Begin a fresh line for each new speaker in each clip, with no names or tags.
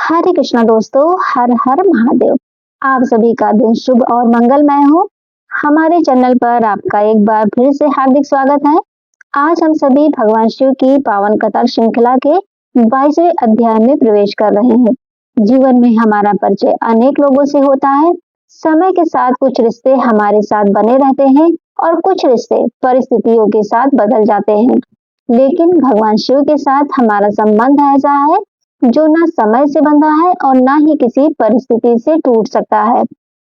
हरे कृष्णा दोस्तों, हर हर महादेव। आप सभी का दिन शुभ और मंगलमय हो। हमारे चैनल पर आपका एक बार फिर से हार्दिक स्वागत है। आज हम सभी भगवान शिव की पावन कथा श्रृंखला के 22वें अध्याय में प्रवेश कर रहे हैं। जीवन में हमारा परिचय अनेक लोगों से होता है। समय के साथ कुछ रिश्ते हमारे साथ बने रहते हैं और कुछ रिश्ते परिस्थितियों के साथ बदल जाते हैं। लेकिन भगवान शिव के साथ हमारा संबंध ऐसा है जो ना समय से बंधा है और ना ही किसी परिस्थिति से टूट सकता है।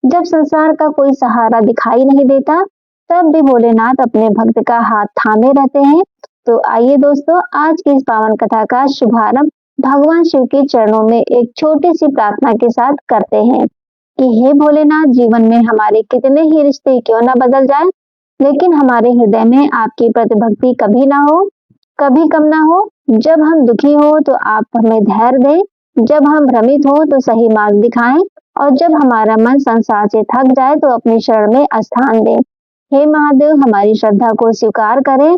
जब संसार का कोई सहारा दिखाई नहीं देता, तब भी भोलेनाथ अपने भक्त का हाथ थामे रहते हैं। तो आइए दोस्तों, आज की इस पावन कथा का शुभारंभ भगवान शिव के चरणों में एक छोटी सी प्रार्थना के साथ करते हैं कि हे भोलेनाथ, जीवन में हमारे कितने ही रिश्ते क्यों ना बदल जाए, लेकिन हमारे हृदय में आपकी प्रतिभक्ति कभी ना हो, कभी कम ना हो। जब हम दुखी हो तो आप हमें धैर्य दें, जब हम भ्रमित हो तो सही मार्ग दिखाएं, और जब हमारा मन संसार से थक जाए तो अपनी शरण में स्थान दें। हे महादेव, हमारी श्रद्धा को स्वीकार करें।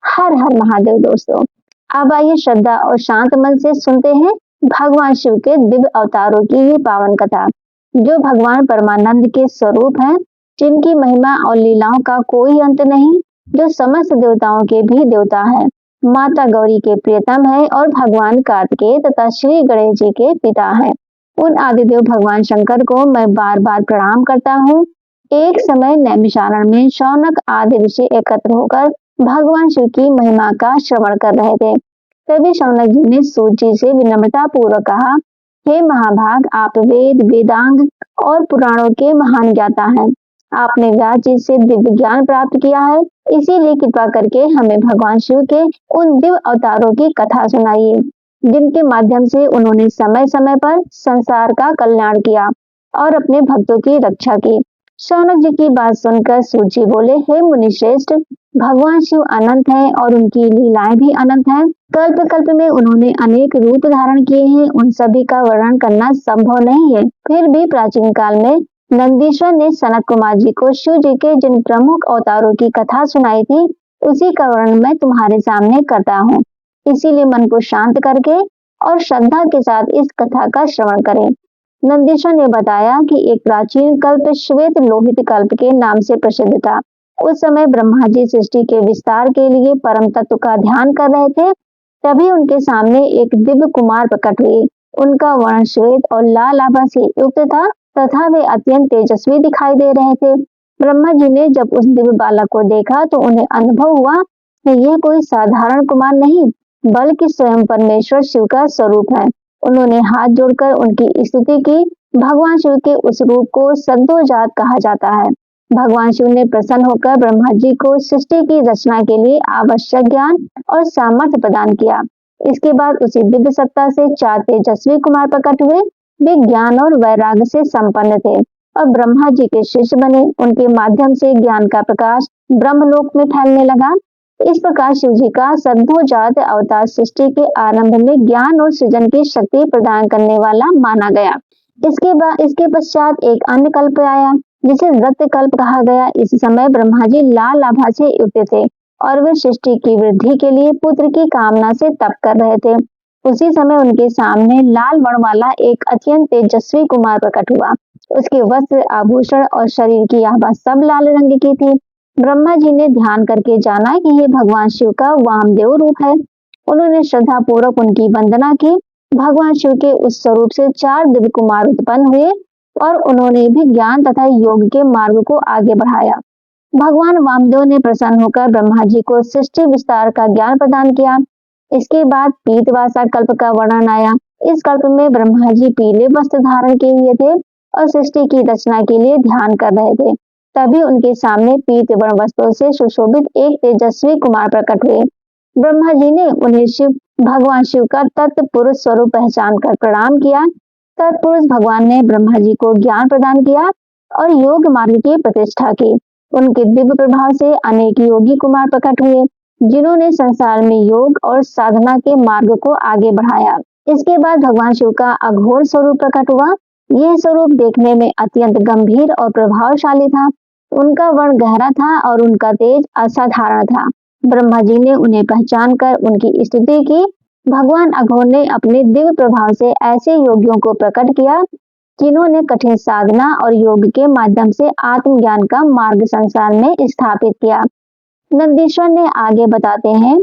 हर हर महादेव दोस्तों। अब आइए श्रद्धा और शांत मन से सुनते हैं भगवान शिव के दिव्य अवतारों की ये पावन कथा, जो भगवान परमानंद के स्वरूप हैं, जिनकी महिमा और लीलाओं का कोई अंत नहीं, जो समस्त देवताओं के भी देवता है, माता गौरी के प्रियतम है और भगवान कार्तिकेय तथा श्री गणेश जी के पिता है। उन आदिदेव भगवान शंकर को मैं बार बार प्रणाम करता हूँ। एक समय नैमिषारण्य में शौनक आदि ऋषि एकत्र होकर भगवान शिव की महिमा का श्रवण कर रहे थे। तभी शौनक जी ने सूत जी से विनम्रता पूर्वक कहा, हे महाभाग, आप वेद, वेदांग और पुराणों के महान ज्ञाता हैं। आपने व्यास जी से दिव्य ज्ञान प्राप्त किया है, इसीलिए कृपा करके हमें भगवान शिव के उन दिव्य अवतारों की कथा सुनाइए, जिनके माध्यम से उन्होंने समय समय पर संसार का कल्याण किया और अपने भक्तों की रक्षा की। शौनक जी की बात सुनकर सूत जी बोले, हे मुनिश्रेष्ठ, भगवान शिव अनंत हैं और उनकी लीलाएं भी अनंत हैं। कल्प कल्प में उन्होंने अनेक रूप धारण किए हैं, उन सभी का वर्णन करना संभव नहीं है। फिर भी प्राचीन काल में नंदीश्वर ने सनत कुमार जी को शिव जी के जिन प्रमुख अवतारों की कथा सुनाई थी, उसी का वर्णन मैं तुम्हारे सामने करता हूँ। इसीलिए मन को शांत करके और श्रद्धा के साथ इस कथा का श्रवण करें। नंदीश्वर ने बताया कि एक प्राचीन कल्प श्वेत लोहित कल्प के नाम से प्रसिद्ध था। उस समय ब्रह्मा जी सृष्टि के विस्तार के लिए परम तत्व का ध्यान कर रहे थे। तभी उनके सामने एक दिव्य कुमार प्रकट हुए। उनका वर्ण श्वेत और लाल आभा से युक्त था तथा वे अत्यंत तेजस्वी दिखाई दे रहे थे। ब्रह्मा जी ने जब उस दिव्य बालक को देखा तो उन्हें अनुभव हुआ कि यह कोई साधारण कुमार नहीं, बल्कि स्वयं परमेश्वर शिव का स्वरूप है। उन्होंने हाथ जोड़कर उनकी स्तुति की। भगवान शिव के उस रूप को सद्योजात कहा जाता है। भगवान शिव ने प्रसन्न होकर ब्रह्मा जी को सृष्टि की रचना के लिए आवश्यक ज्ञान और सामर्थ्य प्रदान किया। इसके बाद उसी दिव्य सत्ता से 4 तेजस्वी कुमार प्रकट हुए। वे ज्ञान और वैराग्य से संपन्न थे और ब्रह्मा जी के शिष्य बने। उनके माध्यम से ज्ञान का प्रकाश ब्रह्मलोक में फैलने लगा। इस प्रकार शिव जी का सद्योजात अवतार सृष्टि के आरंभ में ज्ञान और सृजन की शक्ति प्रदान करने वाला माना गया। इसके पश्चात एक अन्य कल्प आया, जिसे रक्त कल्प कहा गया। इस समय ब्रह्मा जी लाल आभा से युक्त थे और वे सृष्टि की वृद्धि के लिए पुत्र की कामना से तप कर रहे थे। उसी समय उनके सामने लाल वर्ण वाला एक अत्यंत तेजस्वी कुमार प्रकट हुआ। उसके वस्त्र, आभूषण और शरीर की आभा सब लाल रंग की थी। ब्रह्मा जी ने ध्यान करके जाना कि यह भगवान शिव का वामदेव रूप है। उन्होंने श्रद्धा पूर्वक उनकी वंदना की। भगवान शिव के उस स्वरूप से 4 दिव्य कुमार उत्पन्न हुए और उन्होंने भी ज्ञान तथा योग के मार्ग को आगे बढ़ाया। भगवान वामदेव ने प्रसन्न होकर ब्रह्मा जी को सृष्टि विस्तार का ज्ञान प्रदान किया। इसके बाद पीतवासा कल्प का वर्णन आया। इस कल्प में ब्रह्मा जी पीले वस्त्र धारण किए हुए थे और सृष्टि की रचना के लिए ध्यान कर रहे थे। तभी उनके सामने पीत वर्ण वस्त्रों से सुशोभित एक तेजस्वी कुमार प्रकट हुए। ब्रह्मा जी ने उन्हें भगवान शिव का तत्पुरुष स्वरूप पहचान कर प्रणाम किया। तत्पुरुष भगवान ने ब्रह्मा जी को ज्ञान प्रदान किया और योग मार्ग की प्रतिष्ठा की। उनके दिव्य प्रभाव से अनेक योगी कुमार प्रकट हुए, जिन्होंने संसार में योग और साधना के मार्ग को आगे बढ़ाया। इसके बाद भगवान शिव का अघोर स्वरूप प्रकट हुआ। यह स्वरूप देखने में अत्यंत गंभीर और प्रभावशाली था। उनका वर्ण गहरा था और उनका तेज असाधारण था। ब्रह्मा जी ने उन्हें पहचान कर उनकी स्तुति की भगवान अघोर ने अपने दिव्य प्रभाव से ऐसे योगियों को प्रकट किया जिन्होंने कठिन साधना और योग के माध्यम से आत्मज्ञान का मार्ग संसार में स्थापित किया। नंदीश्वर ने आगे बताते हैं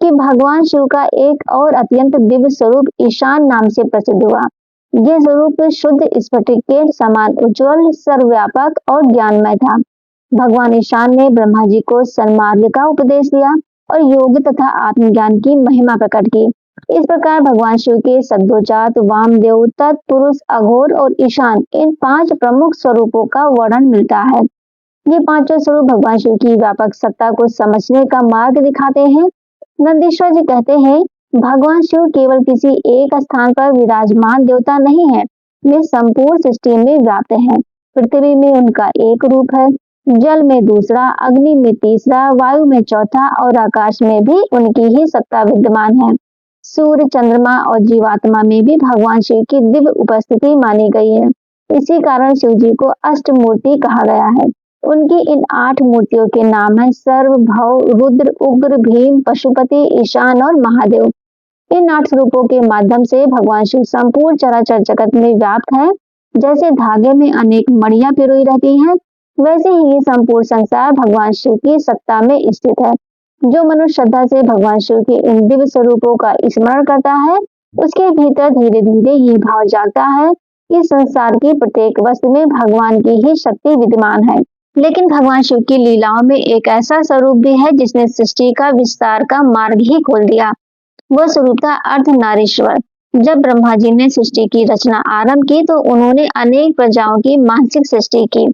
कि भगवान शिव का एक और अत्यंत दिव्य स्वरूप ईशान नाम से प्रसिद्ध हुआ। यह स्वरूप शुद्ध स्फटिक के समान उज्जवल, सर्वव्यापक और ज्ञानमय था। भगवान ईशान ने ब्रह्मा जी को सन्मार्ग का उपदेश दिया और योग तथा आत्मज्ञान की महिमा प्रकट की। इस प्रकार भगवान शिव के सद्योजात, वामदेव, तत्पुरुष, अघोर और ईशान, इन 5 प्रमुख स्वरूपों का वर्णन मिलता है। ये पांचों स्वरूप भगवान शिव की व्यापक सत्ता को समझने का मार्ग दिखाते हैं। नंदीश्वर जी कहते हैं, भगवान शिव केवल किसी एक स्थान पर विराजमान देवता नहीं है, वे संपूर्ण सृष्टि में व्याप्त हैं। पृथ्वी में उनका एक रूप है, जल में दूसरा, अग्नि में तीसरा, वायु में चौथा और आकाश में भी उनकी ही सत्ता विद्यमान है। सूर्य, चंद्रमा और जीवात्मा में भी भगवान शिव की दिव्य उपस्थिति मानी गई है। इसी कारण शिव जी को अष्टमूर्ति कहा गया है। उनकी इन 8 मूर्तियों के नाम हैं सर्व, भव, रुद्र, उग्र, भीम, पशुपति, ईशान और महादेव। इन 8 स्वरूपों के माध्यम से भगवान शिव संपूर्ण चराचर जगत में व्याप्त है। जैसे धागे में अनेक मणियां पिरोई रहती हैं, वैसे ही ये संपूर्ण संसार भगवान शिव की सत्ता में स्थित है। जो मनुष्य श्रद्धा से भगवान शिव के इन दिव्य स्वरूपों का स्मरण करता है, उसके भीतर धीरे धीरे ये भाव जागता है कि संसार की प्रत्येक वस्तु में भगवान की ही शक्ति विद्यमान है। लेकिन भगवान शिव की लीलाओं में एक ऐसा स्वरूप भी है जिसने सृष्टि का विस्तार का मार्ग ही खोल दिया। वह स्वरूप था अर्धनारीश्वर। जब ब्रह्मा जी ने सृष्टि की रचना आरंभ की तो उन्होंने अनेक प्रजाओं की मानसिक सृष्टि की,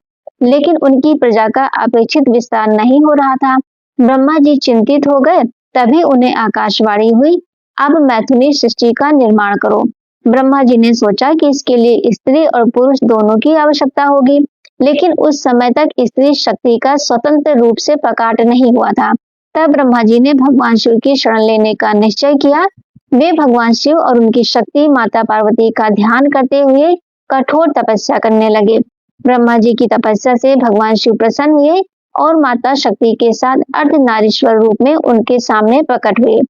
लेकिन उनकी प्रजा का अपेक्षित विस्तार नहीं हो रहा था। ब्रह्मा जी चिंतित हो गए, तभी उन्हें आकाशवाणी हुई, अब मैथुनी सृष्टि का निर्माण करो। ब्रह्मा जी ने सोचा कि इसके लिए स्त्री और पुरुष दोनों की आवश्यकता होगी, लेकिन उस समय तक स्त्री शक्ति का स्वतंत्र रूप से प्रकट नहीं हुआ था। तब ब्रह्मा जी ने भगवान शिव की शरण लेने का निश्चय किया। वे भगवान शिव और उनकी शक्ति माता पार्वती का ध्यान करते हुए कठोर तपस्या करने लगे। ब्रह्मा जी की तपस्या से भगवान शिव प्रसन्न हुए और माता शक्ति के साथ अर्धनारीश्वर रूप में उनके सामने प्रकट हुए।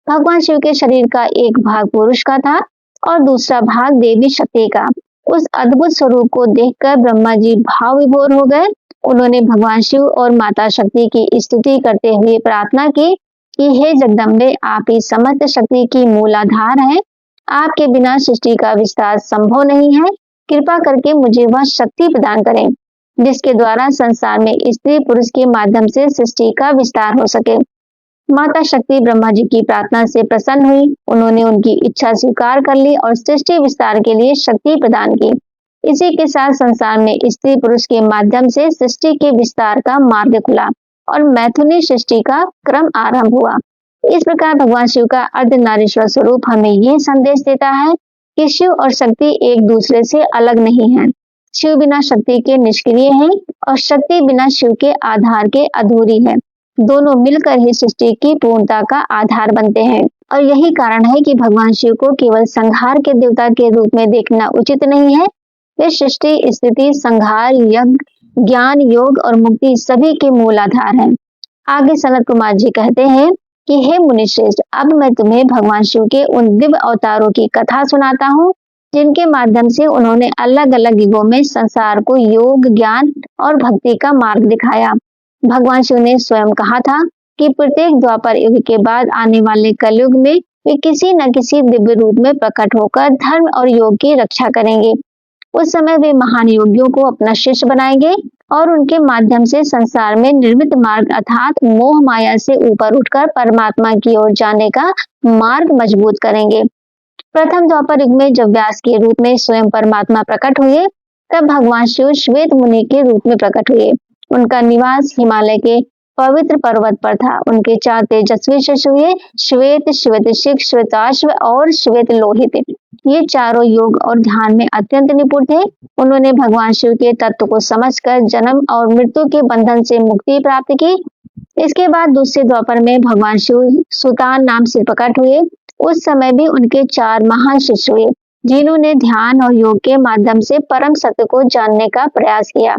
भगवान शिव के शरीर का एक भाग पुरुष का था और दूसरा भाग देवी शक्ति का। उस अद्भुत स्वरूप को देखकर ब्रह्मा जी भाव विभोर हो गए। उन्होंने भगवान शिव और माता शक्ति की स्तुति करते हुए प्रार्थना की कि हे जगदम्बे, आप ही समस्त शक्ति की मूलाधार हैं। आपके बिना सृष्टि का विस्तार संभव नहीं है। कृपा करके मुझे वह शक्ति प्रदान करें जिसके द्वारा संसार में स्त्री पुरुष के माध्यम से सृष्टि का विस्तार हो सके। माता शक्ति ब्रह्मा जी की प्रार्थना से प्रसन्न हुई। उन्होंने उनकी इच्छा स्वीकार कर ली और सृष्टि विस्तार के लिए शक्ति प्रदान की। इसी के साथ संसार में स्त्री पुरुष के माध्यम से सृष्टि के विस्तार का मार्ग खुला और मैथुनी सृष्टि का क्रम आरंभ हुआ। इस प्रकार भगवान शिव का अर्धनारीश्वर स्वरूप हमें यह संदेश देता है कि शिव और शक्ति एक दूसरे से अलग नहीं है। शिव बिना शक्ति के निष्क्रिय है और शक्ति बिना शिव के आधार के अधूरी है। दोनों मिलकर ही सृष्टि की पूर्णता का आधार बनते हैं और यही कारण है कि भगवान शिव को केवल संहार के देवता के रूप में देखना उचित नहीं है। वे सृष्टि, स्थिति, संहार, यज्ञ, ज्ञान, योग और मुक्ति सभी के मूल आधार हैं। आगे सनत कुमार जी कहते हैं कि हे मुनिश्रेष्ठ, अब मैं तुम्हें भगवान शिव के उन दिव्य अवतारों की कथा सुनाता हूँ जिनके माध्यम से उन्होंने अलग अलग युगों में संसार को योग, ज्ञान और भक्ति का मार्ग दिखाया। भगवान शिव ने स्वयं कहा था कि प्रत्येक द्वापर युग के बाद आने वाले कलयुग में वे किसी न किसी दिव्य रूप में प्रकट होकर धर्म और योग की रक्षा करेंगे। उस समय वे महान योगियों को अपना शिष्य बनाएंगे और उनके माध्यम से संसार में निर्मित मार्ग अर्थात मोह माया से ऊपर उठकर परमात्मा की ओर जाने का मार्ग मजबूत करेंगे। प्रथम द्वापर युग में जब व्यास के रूप में स्वयं परमात्मा प्रकट हुए, तब भगवान शिव श्वेत मुनि के रूप में प्रकट हुए। उनका निवास हिमालय के पवित्र पर्वत पर था। उनके 4 तेजस्वी शिष्य हुए, श्वेत, श्वेतशिख, श्वेताश्व और श्वेत लोहित। ये चारों योग और ध्यान में अत्यंत निपुण थे। उन्होंने भगवान शिव के तत्व को समझकर जन्म और मृत्यु के बंधन से मुक्ति प्राप्त की। इसके बाद दूसरे द्वापर में भगवान शिव सुतान नाम से प्रकट हुए। उस समय भी उनके 4 महान शिष्य हुए जिन्होंने ध्यान और योग के माध्यम से परम सत्य को जानने का प्रयास किया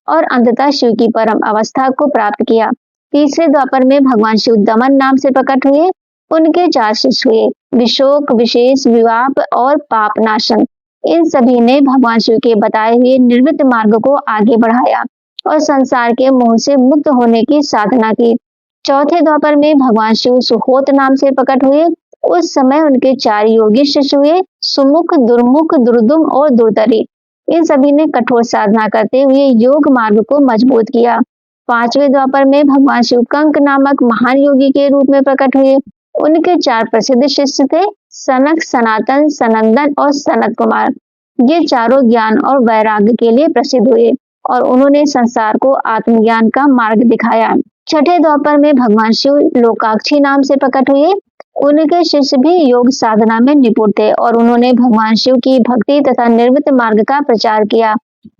और अंततः शिव की परम अवस्था को प्राप्त किया। तीसरे द्वापर में भगवान शिव दमन नाम से प्रकट हुए। उनके 4 शिष्य हुए। विशोक, विशेष विवाप और पाप नाशन, इन सभी ने भगवान शिव के बताए हुए निर्मित मार्ग को आगे बढ़ाया और संसार के मोह से मुक्त होने की साधना की। चौथे द्वापर में भगवान शिव सुहोत नाम से प्रकट हुए। उस समय उनके 4 योगी शिष्य हुए, सुमुख, दुर्मुख, दुर्दुम और दुर्धरी। इन सभी ने कठोर साधना करते हुए योग मार्ग को मजबूत किया। 5वें द्वापर में भगवान शिव कंक नामक महान योगी के रूप में प्रकट हुए। उनके 4 प्रसिद्ध शिष्य थे, सनक, सनातन, सनंदन और सनत कुमार। ये चारों ज्ञान और वैराग्य के लिए प्रसिद्ध हुए और उन्होंने संसार को आत्मज्ञान का मार्ग दिखाया। छठे द्वापर में भगवान शिव लोकाक्षी नाम से प्रकट हुए। उनके शिष्य भी योग साधना में निपुण थे और उन्होंने भगवान शिव की भक्ति तथा निर्मित मार्ग का प्रचार किया।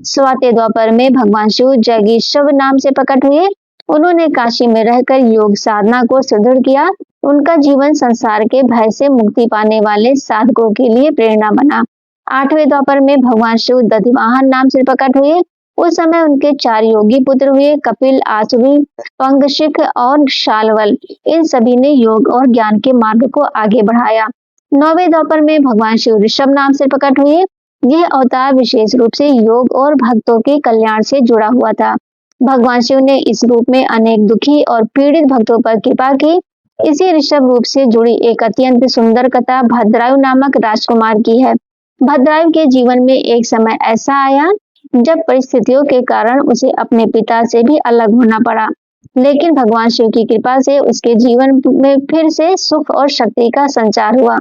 7वें द्वापर में भगवान शिव जगीशव नाम से प्रकट हुए। उन्होंने काशी में रहकर योग साधना को सुदृढ़ किया। उनका जीवन संसार के भय से मुक्ति पाने वाले साधकों के लिए प्रेरणा बना। 8वें द्वापर में भगवान शिव दधिवाहन नाम से प्रकट हुए। उस समय उनके 4 योगी पुत्र हुए, कपिल, आसुरी, पंगशिख और शालवल। इन सभी ने योग और ज्ञान के मार्ग को आगे बढ़ाया। 9वें द्वापर में भगवान शिव ऋषभ नाम से प्रकट हुए। यह अवतार विशेष रूप से योग और भक्तों के कल्याण से जुड़ा हुआ था। भगवान शिव ने इस रूप में अनेक दुखी और पीड़ित भक्तों पर कृपा की। इसी ऋषभ रूप से जुड़ी एक अत्यंत सुंदर कथा भद्रायु नामक राजकुमार की है। भद्रायु के जीवन में एक समय ऐसा आया जब परिस्थितियों के कारण उसे अपने पिता से भी अलग होना पड़ा, लेकिन भगवान शिव की कृपा से उसके जीवन में फिर से सुख और शक्ति का संचार हुआ।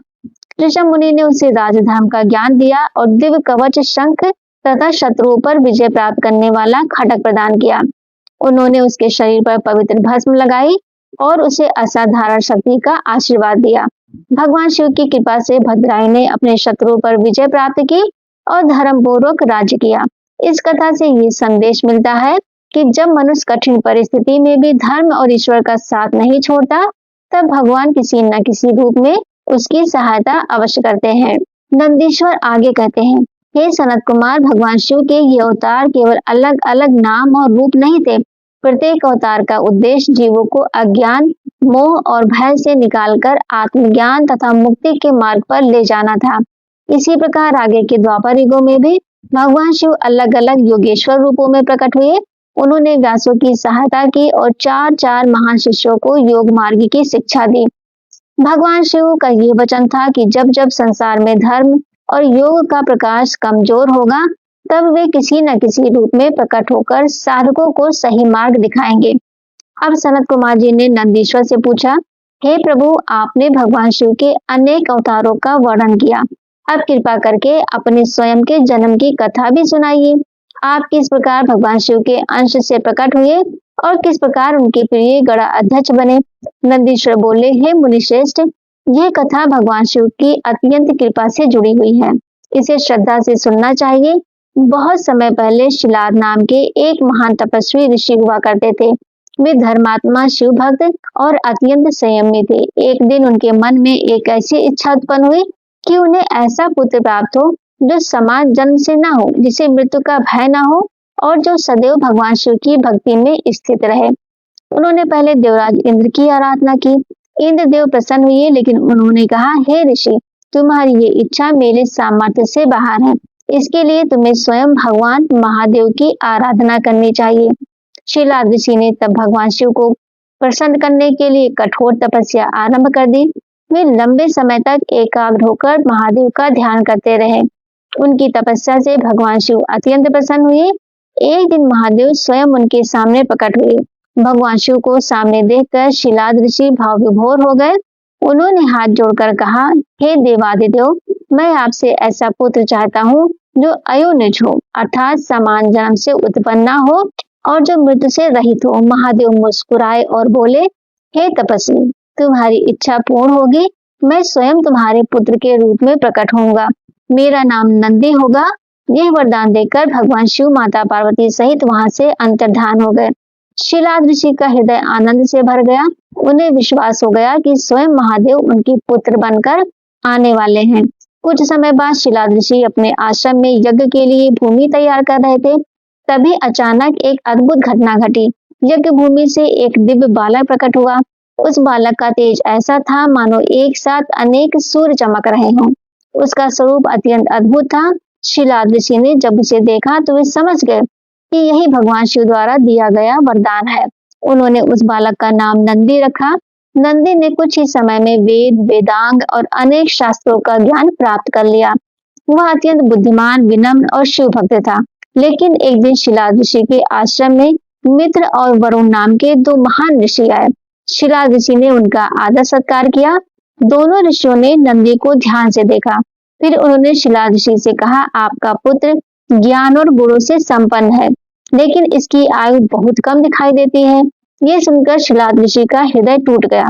ऋषभ मुनि ने उसे राजधर्म का ज्ञान दिया और दिव्य कवच, शंख तथा शत्रुओं पर विजय प्राप्त करने वाला खड्ग प्रदान किया। उन्होंने उसके शरीर पर पवित्र भस्म लगाई और उसे असाधारण शक्ति का आशीर्वाद दिया। भगवान शिव की कृपा से भद्रायु ने अपने शत्रुओं पर विजय प्राप्त की और धर्मपूर्वक राज्य किया। इस कथा से ये संदेश मिलता है कि जब मनुष्य कठिन परिस्थिति में भी धर्म और ईश्वर का साथ नहीं छोड़ता, तब भगवान किसी न किसी रूप में उसकी सहायता अवश्य करते हैं। नंदीश्वर आगे कहते हैं, हे सनत कुमार, भगवान शिव के ये अवतार केवल अलग अलग नाम और रूप नहीं थे। प्रत्येक अवतार का उद्देश्य जीवों को अज्ञान, मोह और भय से निकालकर आत्मज्ञान तथा मुक्ति के मार्ग पर ले जाना था। इसी प्रकार आगे के द्वापर युगों में भी भगवान शिव अलग अलग योगेश्वर रूपों में प्रकट हुए। उन्होंने व्यासों की सहायता की और 4 महान शिष्यों को योग मार्ग की शिक्षा दी। भगवान शिव का ये वचन था कि जब जब संसार में धर्म और योग का प्रकाश कमजोर होगा, तब वे किसी न किसी रूप में प्रकट होकर साधकों को सही मार्ग दिखाएंगे। अब सनत कुमार जी ने नंदीश्वर से पूछा, हे प्रभु, आपने भगवान शिव के अनेक अवतारों का वर्णन किया। अब कृपा करके अपने स्वयं के जन्म की कथा भी सुनाइए। आप किस प्रकार भगवान शिव के अंश से प्रकट हुए और किस प्रकार उनके प्रिय गणा अध्यक्ष बने। नंदीश्वर बोले, हे मुनिश्रेष्ठ, यह कथा भगवान शिव की अत्यंत कृपा से जुड़ी हुई है। इसे श्रद्धा से सुनना चाहिए। बहुत समय पहले शिलाद नाम के एक महान तपस्वी ऋषि हुआ करते थे। वे धर्मात्मा, शिव भक्त और अत्यंत संयमी थे। एक दिन उनके मन में एक ऐसी इच्छा उत्पन्न हुई कि उन्हें ऐसा पुत्र प्राप्त हो जो समान जन्म से न हो, जिसे मृत्यु का भय न हो और जो सदैव भगवान शिव की भक्ति में स्थित रहे। उन्होंने पहले देवराज इंद्र की आराधना की। इंद्र देव प्रसन्न हुए, लेकिन उन्होंने कहा, हे ऋषि, तुम्हारी ये इच्छा मेरे सामर्थ्य से बाहर है। इसके लिए तुम्हें स्वयं भगवान महादेव की आराधना करनी चाहिए। शिलाद ऋषि ने तब भगवान शिव को प्रसन्न करने के लिए कठोर तपस्या आरंभ कर दी। वे लंबे समय तक एकाग्र होकर महादेव का ध्यान करते रहे। उनकी तपस्या से भगवान शिव अत्यंत प्रसन्न हुए। एक दिन महादेव स्वयं उनके सामने प्रकट हुए। भगवान शिव को सामने देखकर शिलाद ऋषि भाव विभोर हो गए। उन्होंने हाथ जोड़कर कहा, हे देवादिदेव, मैं आपसे ऐसा पुत्र चाहता हूँ जो अयोनिज हो, अर्थात समान जन्म से उत्पन्न न हो और जो मृत्यु से रहित हो। महादेव मुस्कुराए और बोले, हे तपस्वी, तुम्हारी इच्छा पूर्ण होगी। मैं स्वयं तुम्हारे पुत्र के रूप में प्रकट होऊंगा। मेरा नाम नंदी होगा। यह वरदान देकर भगवान शिव माता पार्वती सहित वहां से अंतर्धान हो गए। शिलाद ऋषि का हृदय आनंद से भर गया। उन्हें विश्वास हो गया कि स्वयं महादेव उनके पुत्र बनकर आने वाले हैं। कुछ समय बाद शिलाद ऋषि अपने आश्रम में यज्ञ के लिए भूमि तैयार कर रहे थे। तभी अचानक एक अद्भुत घटना घटी। यज्ञ भूमि से एक दिव्य बालक प्रकट हुआ। उस बालक का तेज ऐसा था मानो एक साथ अनेक सूर्य चमक रहे हों। उसका स्वरूप अत्यंत अद्भुत था। शीलादृषि ने जब उसे देखा तो वे समझ गए कि यही भगवान शिव द्वारा दिया गया वरदान है। उन्होंने उस बालक का नाम नंदी रखा। नंदी ने कुछ ही समय में वेद, वेदांग और अनेक शास्त्रों का ज्ञान प्राप्त कर लिया। वह अत्यंत बुद्धिमान, विनम्र और शिव भक्त था। लेकिन एक दिन शिलादृषि के आश्रम में मित्र और वरुण नाम के दो महान ऋषि आए। शिलादृषि ने उनका आदर सत्कार किया। दोनों ऋषियों ने नंदी को ध्यान से देखा। फिर उन्होंने शिलादृषि से कहा, आपका पुत्र ज्ञान और गुणों से संपन्न है, लेकिन इसकी आयु बहुत कम दिखाई देती है। ये सुनकर शिलादृषि का हृदय टूट गया।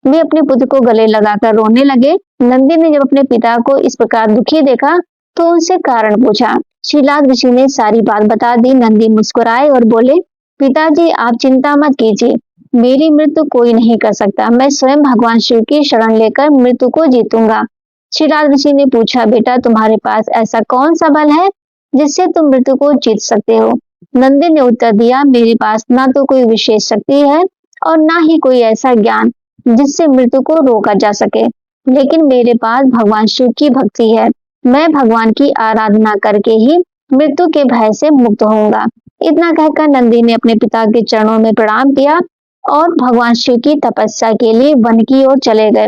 वे अपने पुत्र को गले लगाकर रोने लगे। नंदी ने जब अपने पिता को इस प्रकार दुखी देखा तो उनसे कारण पूछा। शिलादृषि ने सारी बात बता दी। नंदी मुस्कुराए और बोले, पिताजी आप चिंता मत कीजिए, मेरी मृत्यु कोई नहीं कर सकता। मैं स्वयं भगवान शिव की शरण लेकर मृत्यु को जीतूंगा। शिलादृषि ने पूछा, बेटा तुम्हारे पास ऐसा कौन सा बल है जिससे तुम मृत्यु को जीत सकते हो? नंदी ने उत्तर दिया, मेरे पास ना तो कोई विशेष शक्ति है और ना ही कोई ऐसा ज्ञान जिससे मृत्यु को रोका जा सके, लेकिन मेरे पास भगवान शिव की भक्ति है। मैं भगवान की आराधना करके ही मृत्यु के भय से मुक्त होऊंगा। इतना कहकर नंदी ने अपने पिता के चरणों में प्रणाम किया और भगवान शिव की तपस्या के लिए वन की ओर चले गए।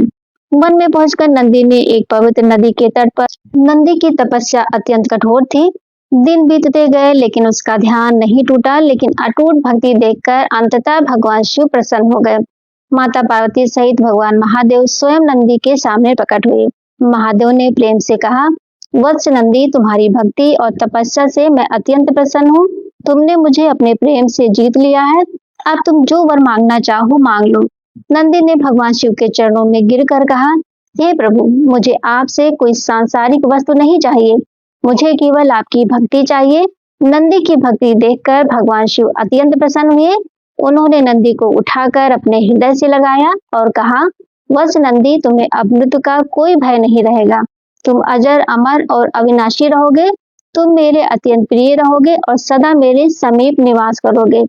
वन में पहुंचकर नंदी ने एक पवित्र नदी के तट पर, नंदी की तपस्या अत्यंत कठोर थी। दिन बीतते गए लेकिन उसका ध्यान नहीं टूटा। लेकिन अटूट भक्ति देखकर अंततः भगवान शिव प्रसन्न हो गए। माता पार्वती सहित भगवान महादेव स्वयं नंदी के सामने प्रकट हुए। महादेव ने प्रेम से कहा, वत्स नंदी, तुम्हारी भक्ति और तपस्या से मैं अत्यंत प्रसन्न हूँ। तुमने मुझे अपने प्रेम से जीत लिया है। अब तुम जो वर मांगना चाहो मांग लो। नंदी ने भगवान शिव के चरणों में गिरकर कहा, हे प्रभु, मुझे आपसे कोई सांसारिक वस्तु नहीं चाहिए, मुझे केवल आपकी भक्ति चाहिए। नंदी की भक्ति देखकर भगवान शिव अत्यंत प्रसन्न हुए। उन्होंने नंदी को उठाकर अपने हृदय से लगाया और कहा, वत्स नंदी, तुम्हें अब मृत्यु का कोई भय नहीं रहेगा। तुम अजर, अमर और अविनाशी रहोगे। तुम मेरे अत्यंत प्रिय रहोगे और सदा मेरे समीप निवास करोगे।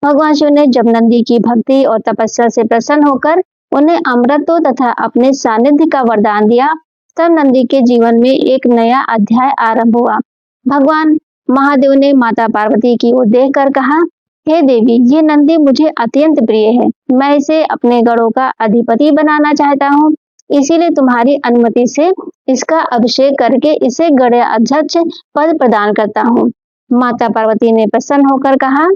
भगवान शिव ने जब नंदी की भक्ति और तपस्या से प्रसन्न होकर उन्हें अमृतत्व तथा अपने सानिध्य का वरदान दिया, तब नंदी के जीवन में एक नया अध्याय आरंभ हुआ। भगवान महादेव ने माता पार्वती की ओर देखकर कहा, हे देवी, ये नंदी मुझे अत्यंत प्रिय है। मैं इसे अपने गढ़ों का अधिपति बनाना चाहता हूँ, इसीलिए तुम्हारी अनुमति से इसका अभिषेक करके इसे गढ़ अध्यक्ष पद प्रदान करता हूँ। माता पार्वती ने प्रसन्न होकर कहा,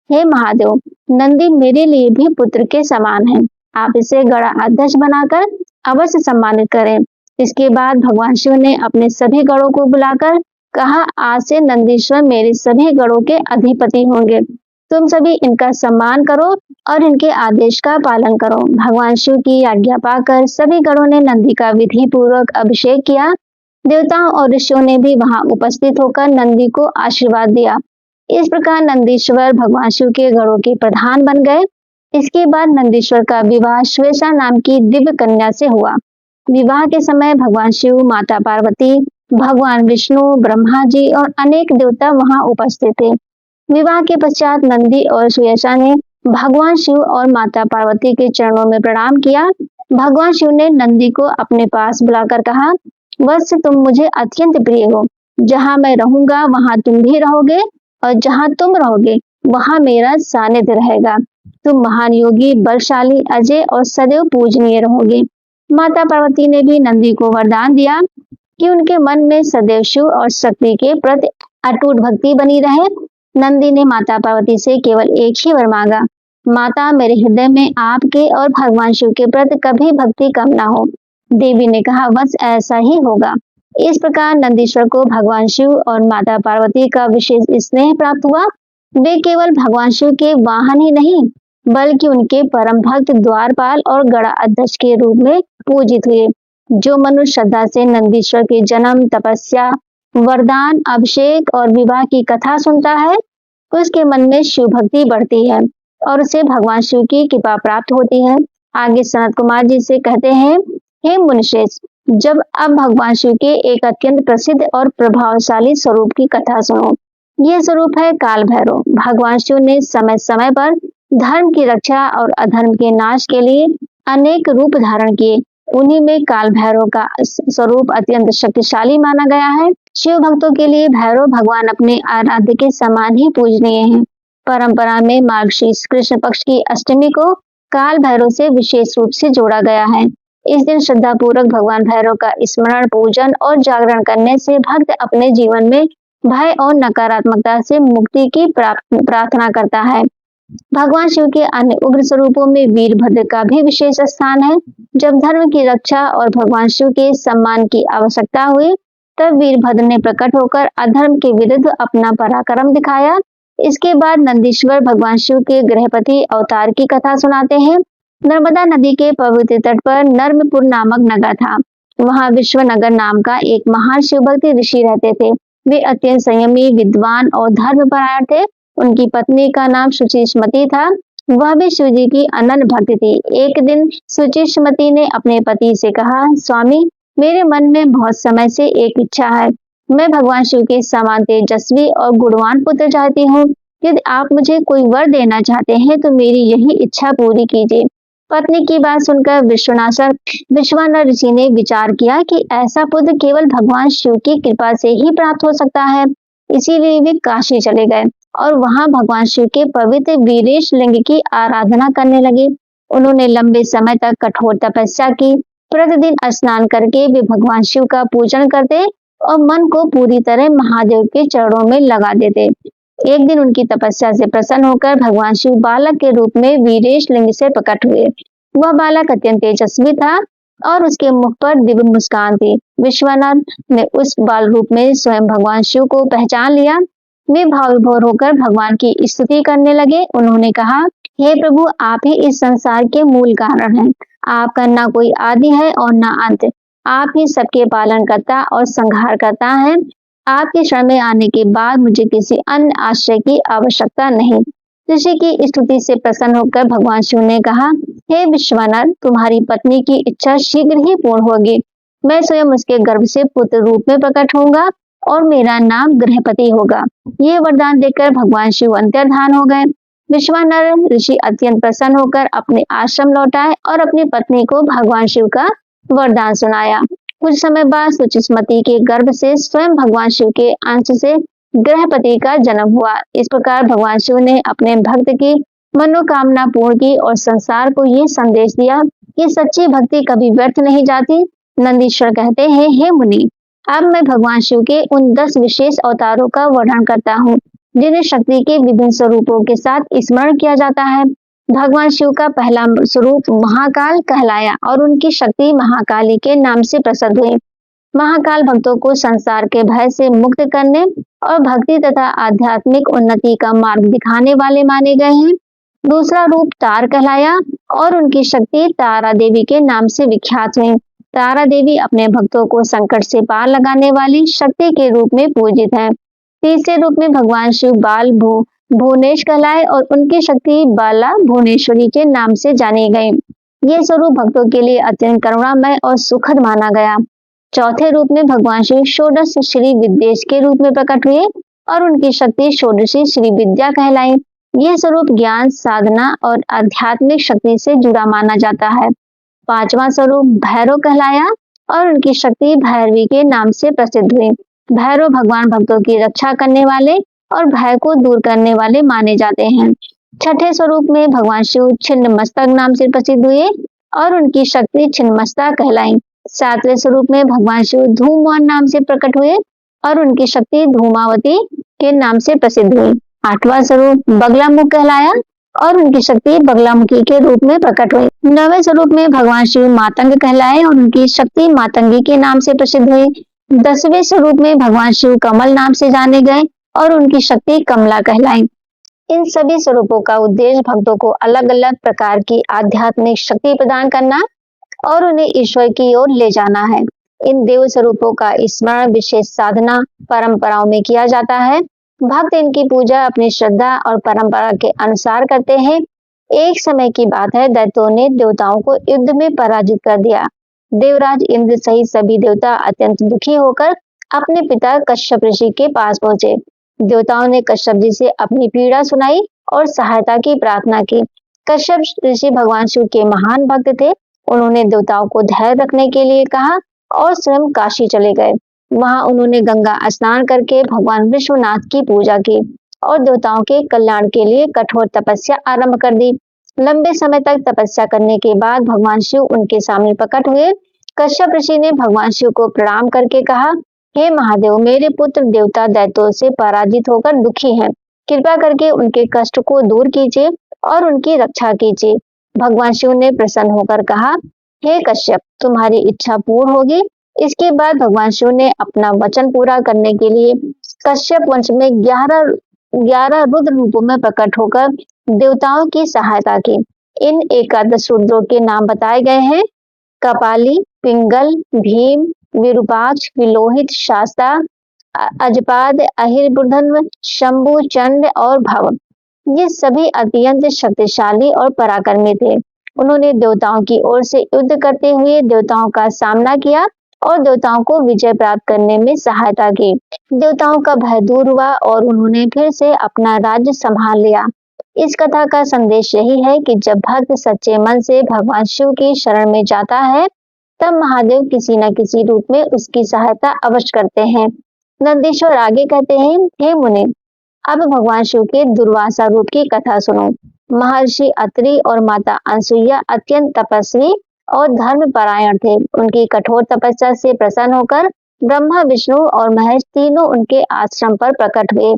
हे महादेव, नंदी मेरे लिए भी पुत्र के समान है। आप इसे गढ़ अध्यक्ष बनाकर अवश्य सम्मानित करें। इसके बाद भगवान शिव ने अपने सभी गढ़ों को बुलाकर कहा, आज से नंदीश्वर मेरे सभी गढ़ों के अधिपति होंगे। तुम सभी इनका सम्मान करो और इनके आदेश का पालन करो। भगवान शिव की आज्ञा पाकर सभी गढ़ों ने नंदी का विधि पूर्वक अभिषेक किया। देवताओं और ऋषियों ने भी वहां उपस्थित होकर नंदी को आशीर्वाद दिया। इस प्रकार नंदीश्वर भगवान शिव के गढ़ों के प्रधान बन गए। इसके बाद नंदीश्वर का विवाह श्वेता नाम की दिव्य कन्या से हुआ। विवाह के समय भगवान शिव, माता पार्वती, भगवान विष्णु, ब्रह्मा जी और अनेक देवता वहां उपस्थित थे। विवाह के पश्चात नंदी और श्वेता ने भगवान शिव और माता पार्वती के चरणों में प्रणाम किया। भगवान शिव ने नंदी को अपने पास बुलाकर कहा, वत्स, तुम मुझे अत्यंत प्रिय हो। जहां मैं रहूंगा वहां तुम भी रहोगे और जहां तुम रहोगे वहां मेरा सानिध्य रहेगा। तुम महान योगी, बलशाली, अजय और सदैव पूजनीय रहोगे। माता पार्वती ने भी नंदी को वरदान दिया कि उनके मन में सदैव शिव और शक्ति के प्रति अटूट भक्ति बनी रहे। नंदी ने माता पार्वती से केवल एक ही वर मांगा, माता, मेरे हृदय में आपके और भगवान शिव के प्रति कभी भक्ति कम ना हो। देवी ने कहा, बस ऐसा ही होगा। इस प्रकार नंदीश्वर को भगवान शिव और माता पार्वती का विशेष स्नेह प्राप्त हुआ। वे केवल भगवान शिव के वाहन ही नहीं बल्कि उनके परम भक्त, द्वारपाल और गढ़ अध्यक्ष के रूप में पूजित हुए। जो मनुष्य श्रद्धा से नंदीश्वर के जन्म, तपस्या, वरदान, अभिषेक और विवाह की कथा सुनता है, उसके मन में शिव भक्ति बढ़ती है और उसे भगवान शिव की कृपा प्राप्त होती है। आगे सनत कुमार जी से कहते हैं, हे मुनिश्रेष्ठ, जब अब भगवान शिव के एक अत्यंत प्रसिद्ध और प्रभावशाली स्वरूप की कथा सुनो। ये स्वरूप है काल भैरव। भगवान शिव ने समय समय पर धर्म की रक्षा और अधर्म के नाश के लिए अनेक रूप धारण किए। उन्हीं में काल भैरव का स्वरूप अत्यंत शक्तिशाली माना गया है। शिव भक्तों के लिए भैरव भगवान अपने आराध्य के समान ही पूजनीय हैं। परंपरा में मार्गशीर्ष कृष्ण पक्ष की अष्टमी को काल भैरव से विशेष रूप से जोड़ा गया है। इस दिन श्रद्धा पूर्वक भगवान भैरव का स्मरण, पूजन और जागरण करने से भक्त अपने जीवन में भय और नकारात्मकता से मुक्ति की प्रार्थना करता है। भगवान शिव के अन्य उग्र स्वरूपों में वीरभद्र का भी विशेष स्थान है। जब धर्म की रक्षा और भगवान शिव के सम्मान की आवश्यकता हुई, तब वीरभद्र ने प्रकट होकर अधर्म के विरुद्ध अपना पराक्रम दिखाया। इसके बाद नंदीश्वर भगवान शिव के गृहपति अवतार की कथा सुनाते हैं। नर्मदा नदी के पवित्र तट पर नर्मपुर नामक नगर था। वहां विश्वनगर नाम का एक महान शिव भक्ति ऋषि रहते थे। वे अत्यंत संयमी, विद्वान और धर्मपरायण थे। उनकी पत्नी का नाम सुचिस्मती था। वह भी शिव जी की अनन्य भक्त थी। एक दिन सुचिस्मती ने अपने पति से कहा, स्वामी, मेरे मन में बहुत समय से एक इच्छा है। मैं भगवान शिव के समान तेजस्वी और गुणवान पुत्र चाहती हूँ। यदि आप मुझे कोई वर देना चाहते हैं तो मेरी यही इच्छा पूरी कीजिए। पत्नी की बात सुनकर विश्वानर ऋषि ने विचार किया कि ऐसा पुत्र केवल भगवान शिव की कृपा से ही प्राप्त हो सकता है। इसीलिए वे काशी चले गए और वहां भगवान शिव के पवित्र वीरेश लिंग की आराधना करने लगे। उन्होंने लंबे समय तक कठोर तपस्या की। प्रतिदिन स्नान करके वे भगवान शिव का पूजन करते और मन को पूरी तरह महादेव के चरणों में लगा देते। एक दिन उनकी तपस्या से प्रसन्न होकर भगवान शिव बालक के रूप में वीरेश लिंग से प्रकट हुए। वह बालक अत्यंत तेजस्वी था और उसके मुख पर दिव्य मुस्कान थी। विश्वनाथ ने उस बाल रूप में स्वयं भगवान शिव को पहचान लिया। वे भाव विभोर होकर भगवान की स्तुति करने लगे। उन्होंने कहा, हे प्रभु, आप ही इस संसार के मूल कारण हैं। आपका ना कोई आदि है और ना अंत। आप ही सबके पालन करता और संहार करता है। आपके शरण में आने के बाद मुझे किसी अन्य आश्रय की आवश्यकता नहीं। ऋषि की स्तुति से प्रसन्न होकर भगवान शिव ने कहा, हे विश्वनाथ, तुम्हारी पत्नी की इच्छा शीघ्र ही पूर्ण होगी। मैं स्वयं उसके गर्भ से पुत्र रूप में प्रकट होऊंगा और मेरा नाम गृहपति होगा। ये वरदान देकर भगवान शिव अंतर्धान हो गए। विश्वानर ऋषि अत्यंत प्रसन्न होकर अपने आश्रम लौटाए और अपनी पत्नी को भगवान शिव का वरदान सुनाया। कुछ समय बाद सुचिस्मती के गर्भ से स्वयं भगवान शिव के अंश से गृहपति का जन्म हुआ। इस प्रकार भगवान शिव ने अपने भक्त की मनोकामना पूर्ण की और संसार को ये संदेश दिया कि सच्ची भक्ति कभी व्यर्थ नहीं जाती। नंदीश्वर कहते हैं, हे मुनि, अब मैं भगवान शिव के उन 10 विशेष अवतारों का वर्णन करता हूँ, जिन्हें शक्ति के विभिन्न स्वरूपों के साथ स्मरण किया जाता है। भगवान शिव का पहला स्वरूप महाकाल कहलाया और उनकी शक्ति महाकाली के नाम से प्रसिद्ध हुई। महाकाल भक्तों को संसार के भय से मुक्त करने और भक्ति तथा आध्यात्मिक उन्नति का मार्ग दिखाने वाले माने गए हैं। दूसरा रूप तार कहलाया और उनकी शक्ति तारा देवी के नाम से विख्यात हुई। तारा देवी अपने भक्तों को संकट से पार लगाने वाली शक्ति के रूप में पूजित है। तीसरे रूप में भगवान शिव बाल भुवनेश कहलाए और उनकी शक्ति बाला भुवनेश्वरी के नाम से जानी गई। ये स्वरूप भक्तों के लिए अत्यंत करुणामय और सुखद माना गया। चौथे रूप में भगवान शिव षोडश श्री विद्येश के रूप में प्रकट हुए और उनकी शक्ति षोडशी श्री विद्या कहलाई। यह स्वरूप ज्ञान, साधना और आध्यात्मिक शक्ति से जुड़ा माना जाता है। पांचवा स्वरूप भैरव कहलाया और उनकी शक्ति भैरवी के नाम से प्रसिद्ध हुई। भैरव भगवान भक्तों की रक्षा करने वाले और भय को दूर करने वाले माने जाते हैं। छठे स्वरूप में भगवान शिव छिन्न मस्तक नाम से प्रसिद्ध हुए और उनकी शक्ति छिन्नमस्ता कहलाई। सातवें स्वरूप में भगवान शिव धूमवान नाम से प्रकट हुए और उनकी शक्ति धूमावती के नाम से प्रसिद्ध हुई। आठवां स्वरूप बगलामुख कहलाया और उनकी शक्ति बगलामुखी के रूप में प्रकट हुई। नवें स्वरूप में भगवान शिव मातंग कहलाए और उनकी शक्ति मातंगी के नाम से प्रसिद्ध हुई। 10वें स्वरूप में भगवान शिव कमल नाम से जाने गए और उनकी शक्ति कमला कहलाई। इन सभी स्वरूपों का उद्देश्य भक्तों को अलग अलग प्रकार की आध्यात्मिक शक्ति प्रदान करना और उन्हें ईश्वर की ओर ले जाना है। इन देव स्वरूपों का स्मरण विशेष साधना परंपराओं में किया जाता है। भक्त इनकी पूजा अपनी श्रद्धा और परंपरा के अनुसार करते हैं। एक समय की बात है, दैत्यों ने देवताओं को युद्ध में पराजित कर दिया। देवराज इंद्र सहित सभी देवता अत्यंत दुखी होकर अपने पिता कश्यप ऋषि के पास पहुंचे। देवताओं ने कश्यप जी से अपनी पीड़ा सुनाई और सहायता की प्रार्थना की। कश्यप ऋषि भगवान शिव के महान भक्त थे। उन्होंने देवताओं को धैर्य रखने के लिए कहा और स्वयं काशी चले गए। वहां उन्होंने गंगा स्नान करके भगवान विश्वनाथ की पूजा की और देवताओं के कल्याण के लिए कठोर तपस्या आरंभ कर दी। लंबे समय तक तपस्या करने के बाद भगवान शिव उनके सामने प्रकट हुए। कश्यप ऋषि ने भगवान शिव को प्रणाम करके कहा, हे महादेव, मेरे पुत्र देवता दैत्यों से पराजित होकर दुखी हैं। कृपा करके उनके कष्ट को दूर कीजिए और उनकी रक्षा कीजिए। भगवान शिव ने प्रसन्न होकर कहा, हे कश्यप, तुम्हारी इच्छा पूर्ण होगी। इसके बाद भगवान शिव ने अपना वचन पूरा करने के लिए कश्यप वंश में 11 रुद्र रूपों में प्रकट होकर देवताओं की सहायता की। इन 11 रुद्रों के नाम बताए गए हैं: कपाली, पिंगल, भीम, विरूपाक्ष, विलोहित, शास्ता, अजपाद, अहिर्बुधन, शंभु, चंड और भव। ये सभी अत्यंत शक्तिशाली और पराक्रमी थे। उन्होंने देवताओं की ओर से युद्ध करते हुए देवताओं का सामना किया और देवताओं को विजय प्राप्त करने में सहायता की। देवताओं का भय दूर हुआ और उन्होंने फिर से अपना राज्य संभाल लिया। इस कथा का संदेश यही है कि जब भक्त सच्चे मन से भगवान शिव की शरण में जाता है, तब महादेव किसी न किसी रूप में उसकी सहायता अवश्य करते हैं। नंदीश्वर आगे कहते हैं, हे मुनि, अब भगवान शिव के दुर्वासा रूप की कथा सुनो। महर्षि अत्रि और माता अनसुईया अत्यंत तपस्वी और धर्म परायण थे। उनकी कठोर तपस्या से प्रसन्न होकर ब्रह्मा, विष्णु और महेश तीनों उनके आश्रम पर प्रकट हुए।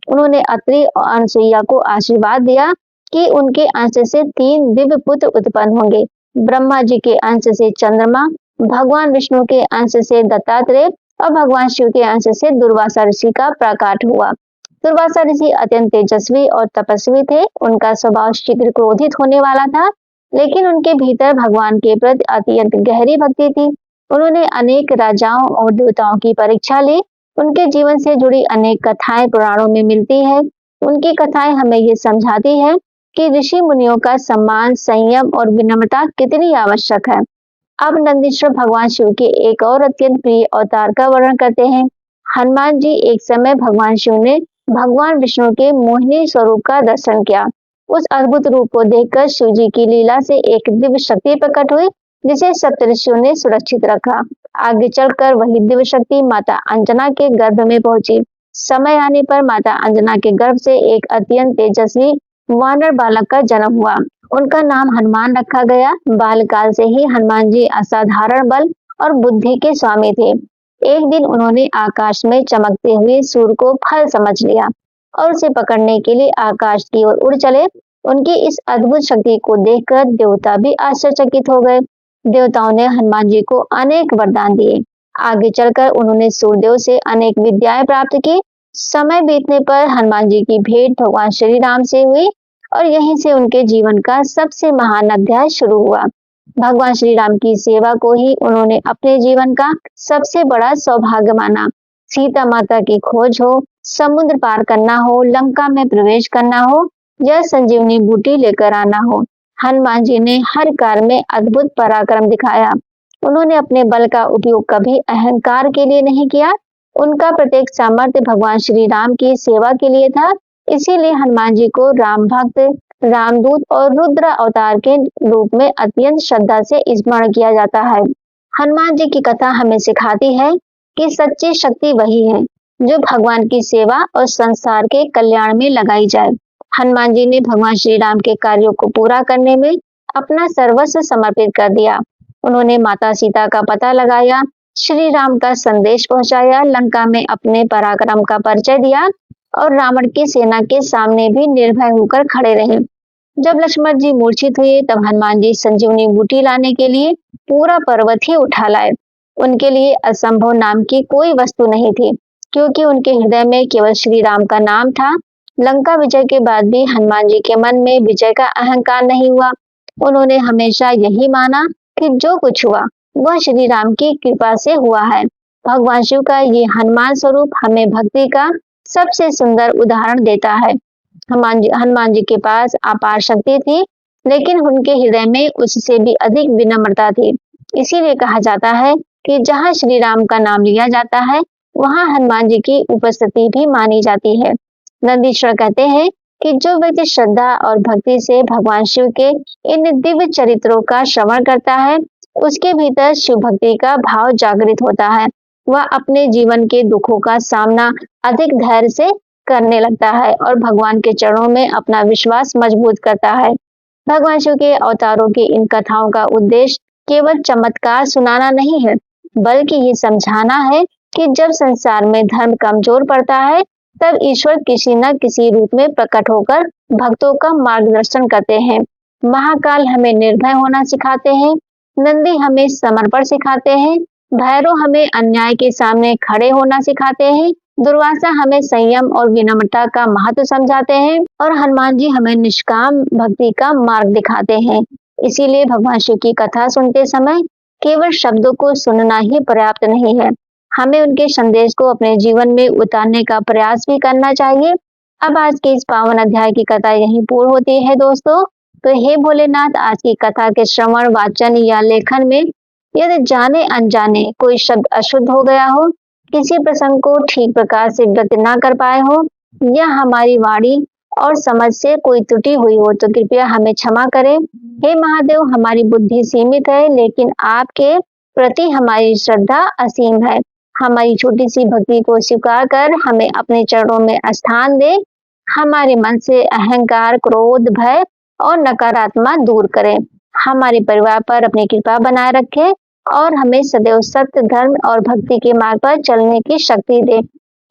उन्होंने अत्रि और अनसुईया को आशीर्वाद दिया कि उनके अंश से 3 दिव्य पुत्र उत्पन्न होंगे। ब्रह्मा जी के अंश से चंद्रमा, भगवान विष्णु के अंश से दत्तात्रेय और भगवान शिव के अंश से दुर्वासा ऋषि का प्रकाट हुआ। दुर्वासा ऋषि अत्यंत तेजस्वी और तपस्वी थे। उनका स्वभाव शीघ्र क्रोधित होने वाला था, लेकिन उनके भीतर भगवान के प्रति अत्यंत गहरी भक्ति थी। उन्होंने अनेक राजाओं और देवताओं की परीक्षा ली। उनके जीवन से जुड़ी अनेक कथाएं पुराणों में मिलती है। उनकी कथाएं हमें ये समझाती है कि ऋषि मुनियों का सम्मान, संयम और विनम्रता कितनी आवश्यक है। अब नंदीश्वर भगवान शिव के एक और अत्यंत प्रिय अवतार का वर्णन करते हैं। हनुमान जी। एक समय भगवान शिव ने भगवान विष्णु के मोहिनी स्वरूप का दर्शन किया। उस अद्भुत रूप को देखकर शिव जी की लीला से एक दिव्य शक्ति प्रकट हुई, जिसे सप्तऋषियों ने सुरक्षित रखा। आगे चलकर वही दिव्य शक्ति माता अंजना के गर्भ में पहुंची। समय आने पर माता अंजना के गर्भ से एक अत्यंत तेजस्वी वानर बालक का जन्म हुआ। उनका नाम हनुमान रखा गया। बालकाल से ही हनुमान जी असाधारण बल और बुद्धि के स्वामी थे। एक दिन उन्होंने आकाश में चमकते हुए सूर्य को फल समझ लिया और उसे पकड़ने के लिए आकाश की ओर उड़ चले। उनकी इस अद्भुत शक्ति को देखकर देवता भी आश्चर्यचकित हो गए। देवताओं ने हनुमान जी को अनेक वरदान दिए। आगे चलकर उन्होंने सूर्यदेव से अनेक विद्याएं प्राप्त की। समय बीतने पर हनुमान जी की भेंट भगवान श्री राम से हुई और यहीं से उनके जीवन का सबसे महान अध्याय शुरू हुआ। भगवान श्री राम की सेवा को ही उन्होंने अपने जीवन का सबसे बड़ा सौभाग्य माना। सीता माता की खोज हो, समुद्र पार करना हो, लंका में प्रवेश करना हो या संजीवनी बूटी लेकर आना हो, हनुमान जी ने हर कार्य में अद्भुत पराक्रम दिखाया। उन्होंने अपने बल का उपयोग कभी अहंकार के लिए नहीं किया। उनका प्रत्येक सामर्थ्य भगवान श्री राम की सेवा के लिए था। इसीलिए हनुमान जी को राम भक्त, रामदूत और रुद्र अवतार के रूप में अत्यंत श्रद्धा से स्मरण किया जाता है। हनुमान जी की कथा हमें सिखाती है कि सच्ची शक्ति वही है जो भगवान की सेवा और संसार के कल्याण में लगाई जाए। हनुमान जी ने भगवान श्री राम के कार्यों को पूरा करने में अपना सर्वस्व समर्पित कर दिया। उन्होंने माता सीता का पता लगाया, श्री राम का संदेश पहुंचाया, लंका में अपने पराक्रम का परिचय दिया और रावण की सेना के सामने भी निर्भय होकर खड़े रहे। जब लक्ष्मण जी मूर्छित हुए, तब हनुमान जी संजीवनी बूटी लाने के लिए पूरा पर्वत ही उठा लाए। उनके लिए असंभव नाम की कोई वस्तु नहीं थी, क्योंकि उनके हृदय में केवल श्री राम का नाम था। लंका विजय के बाद भी हनुमान जी के मन में विजय का अहंकार नहीं हुआ। उन्होंने हमेशा यही माना कि जो कुछ हुआ वह श्री राम की कृपा से हुआ है। भगवान शिव का ये हनुमान स्वरूप हमें भक्ति का सबसे सुंदर उदाहरण देता है। हनुमान जी के पास अपार शक्ति थी, लेकिन उनके हृदय में उससे भी अधिक विनम्रता थी। इसीलिए कहा जाता है कि जहाँ श्री राम का नाम लिया जाता है, वहाँ हनुमान जी की उपस्थिति भी मानी जाती है। नंदीश्वर कहते हैं, कि जो व्यक्ति श्रद्धा और भक्ति से भगवान शिव के इन दिव्य चरित्रों का श्रवण करता है, उसके भीतर शिव भक्ति का भाव जागृत होता है। वह अपने जीवन के दुखों का सामना अधिक धैर्य से करने लगता है और भगवान के चरणों में अपना विश्वास मजबूत करता है। भगवान शिव के अवतारों की इन कथाओं का उद्देश्य केवल चमत्कार सुनाना नहीं है, बल्कि ये समझाना है कि जब संसार में धर्म कमजोर पड़ता है, तब ईश्वर किसी न किसी रूप में प्रकट होकर भक्तों का मार्गदर्शन करते हैं। महाकाल हमें निर्भय होना सिखाते हैं, नंदी हमें समर्पण सिखाते हैं, भैरव हमें अन्याय के सामने खड़े होना सिखाते हैं, दुर्वासा हमें संयम और विनम्रता का महत्व समझाते हैं और हनुमान जी हमें निष्काम भक्ति का मार्ग दिखाते हैं। इसीलिए भगवान शिव की कथा सुनते समय केवल शब्दों को सुनना ही पर्याप्त नहीं है, हमें उनके संदेश को अपने जीवन में उतारने का प्रयास भी करना चाहिए। अब आज के इस पावन अध्याय की कथा यहीं पूर्ण होती है दोस्तों। तो हे भोलेनाथ, आज की कथा के श्रवण, वाचन या लेखन में यदि जाने अनजाने कोई शब्द अशुद्ध हो गया हो, किसी प्रसंग को ठीक प्रकार से व्यक्त ना कर पाए हो या हमारी वाणी और समझ से कोई त्रुटि हुई हो तो कृपया हमें क्षमा करें। हे महादेव, हमारी बुद्धि सीमित है, लेकिन आपके प्रति हमारी श्रद्धा असीम है। हमारी छोटी सी भक्ति को स्वीकार कर हमें अपने चरणों में स्थान दे। हमारे मन से अहंकार, क्रोध, भय और नकारात्मक दूर करें। हमारे परिवार पर अपनी कृपा बनाए रखें और हमें सदैव सत्य, धर्म और भक्ति के मार्ग पर चलने की शक्ति दे।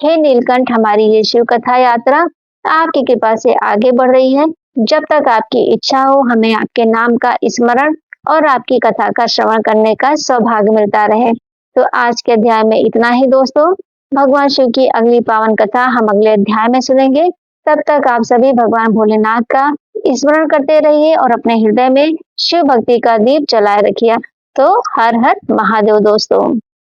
हे नीलकंठ, हमारी ये शिव कथा यात्रा आपकी कृपा से आगे बढ़ रही है। जब तक आपकी इच्छा हो, हमें आपके नाम का स्मरण और आपकी कथा का श्रवण करने का सौभाग्य मिलता रहे। तो आज के अध्याय में इतना ही दोस्तों। भगवान शिव की अगली पावन कथा हम अगले अध्याय में सुनेंगे। तब तक आप सभी भगवान भोलेनाथ का स्मरण करते रहिए और अपने हृदय में शिव भक्ति का दीप जलाए रखिए। तो हर हर महादेव दोस्तों।